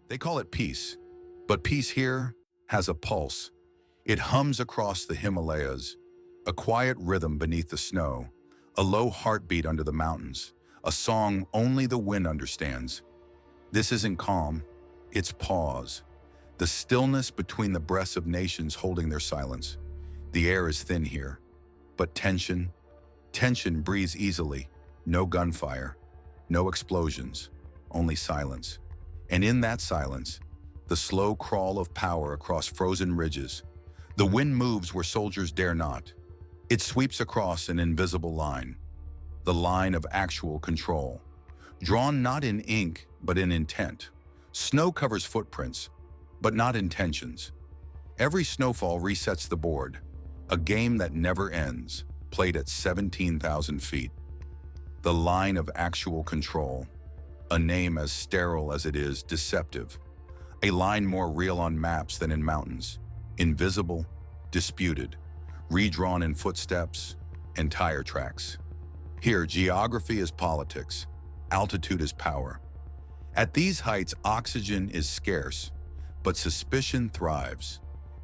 They call it peace, but peace here has a pulse. It hums across the Himalayas, a quiet rhythm beneath the snow, a low heartbeat under the mountains, a song only the wind understands. This isn't calm, it's pause. The stillness between the breaths of nations holding their silence. The air is thin here, but tension breathes easily. No gunfire, no explosions, only silence. And in that silence, the slow crawl of power across frozen ridges. The wind moves where soldiers dare not. It sweeps across an invisible line, the line of actual control, drawn not in ink, but in intent. Snow covers footprints, but not intentions. Every snowfall resets the board, a game that never ends, played at 17,000 feet. The line of actual control, a name as sterile as it is deceptive, a line more real on maps than in mountains, invisible, disputed, redrawn in footsteps and tire tracks. Here, geography is politics, altitude is power. At these heights, oxygen is scarce, but suspicion thrives.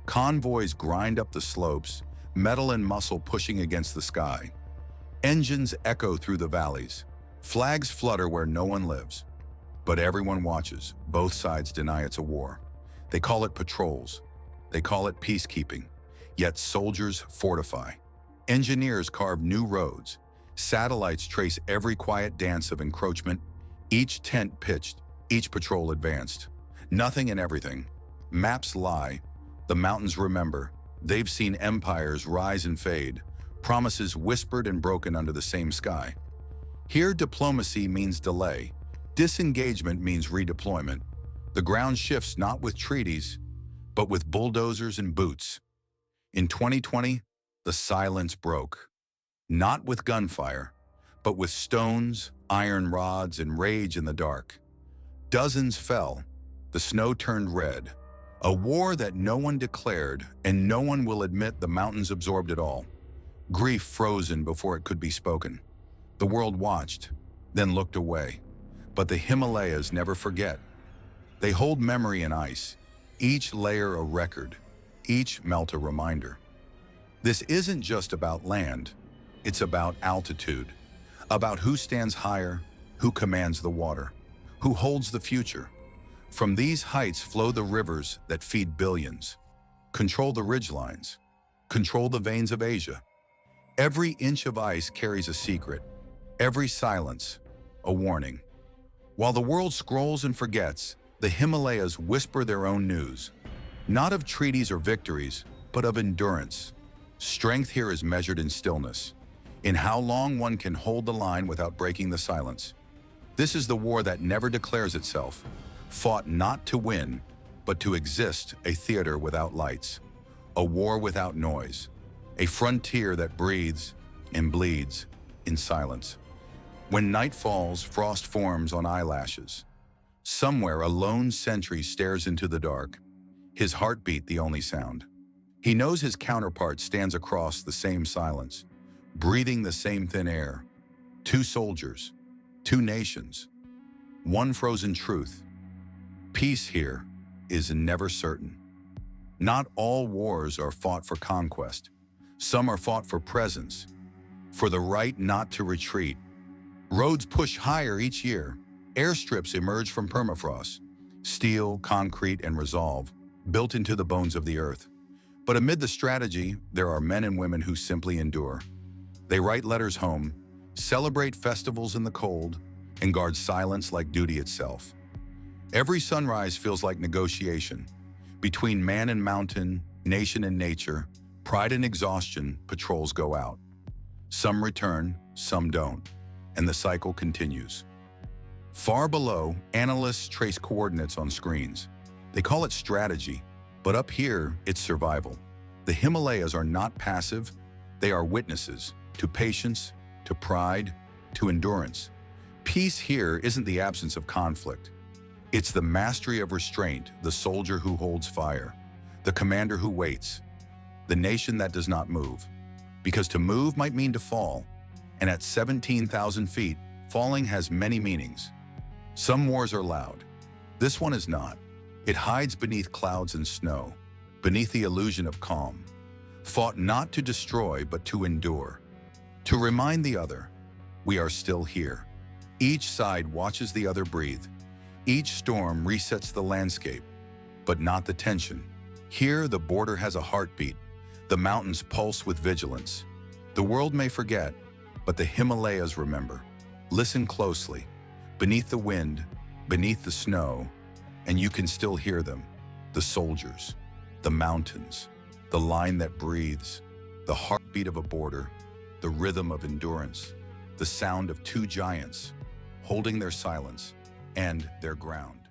Convoys grind up the slopes, metal and muscle pushing against the sky. Engines echo through the valleys. Flags flutter where no one lives. But everyone watches. Both sides deny it's a war. They call it patrols. They call it peacekeeping. Yet soldiers fortify. Engineers carve new roads. Satellites trace every quiet dance of encroachment. Each tent pitched, each patrol advanced. Nothing and everything. Maps lie. The mountains remember. They've seen empires rise and fade, promises whispered and broken under the same sky. Here, diplomacy means delay. Disengagement means redeployment. The ground shifts not with treaties, but with bulldozers and boots. In 2020, the silence broke. Not with gunfire, but with stones, iron rods, and rage in the dark. Dozens fell. The snow turned red. A war that no one declared, and no one will admit the mountains absorbed it all. Grief frozen before it could be spoken. The world watched, then looked away. But the Himalayas never forget. They hold memory in ice, each layer a record, each melt a reminder. This isn't just about land, it's about altitude, about who stands higher, who commands the water, who holds the future. From these heights flow the rivers that feed billions, control the ridgelines, control the veins of Asia. Every inch of ice carries a secret, every silence, a warning. While the world scrolls and forgets, the Himalayas whisper their own news, not of treaties or victories, but of endurance. Strength here is measured in stillness, in how long one can hold the line without breaking the silence. This is the war that never declares itself, fought not to win, but to exist, a theater without lights, a war without noise, a frontier that breathes and bleeds in silence. When night falls, frost forms on eyelashes. Somewhere a lone sentry stares into the dark, his heartbeat the only sound. He knows his counterpart stands across the same silence, breathing the same thin air. Two soldiers, two nations, one frozen truth. Peace here is never certain. Not all wars are fought for conquest. Some are fought for presence, for the right not to retreat. Roads push higher each year. Airstrips emerge from permafrost. Steel, concrete, and resolve, built into the bones of the earth. But amid the strategy, there are men and women who simply endure. They write letters home, celebrate festivals in the cold, and guard silence like duty itself. Every sunrise feels like negotiation. Between man and mountain, nation and nature, pride and exhaustion, patrols go out. Some return, some don't, and the cycle continues. Far below, analysts trace coordinates on screens. They call it strategy, but up here, it's survival. The Himalayas are not passive, they are witnesses to patience, to pride, to endurance. Peace here isn't the absence of conflict. It's the mastery of restraint, the soldier who holds fire, the commander who waits, the nation that does not move. Because to move might mean to fall, and at 17,000 feet, falling has many meanings. Some wars are loud. This one is not. It hides beneath clouds and snow, beneath the illusion of calm, fought not to destroy but to endure, to remind the other, we are still here. Each side watches the other breathe. Each storm resets the landscape, but not the tension. Here, the border has a heartbeat. The mountains pulse with vigilance. The world may forget, but the Himalayas remember. Listen closely. Beneath the wind, beneath the snow, and you can still hear them. The soldiers, the mountains, the line that breathes, the heartbeat of a border, the rhythm of endurance, the sound of two giants holding their silence and their ground.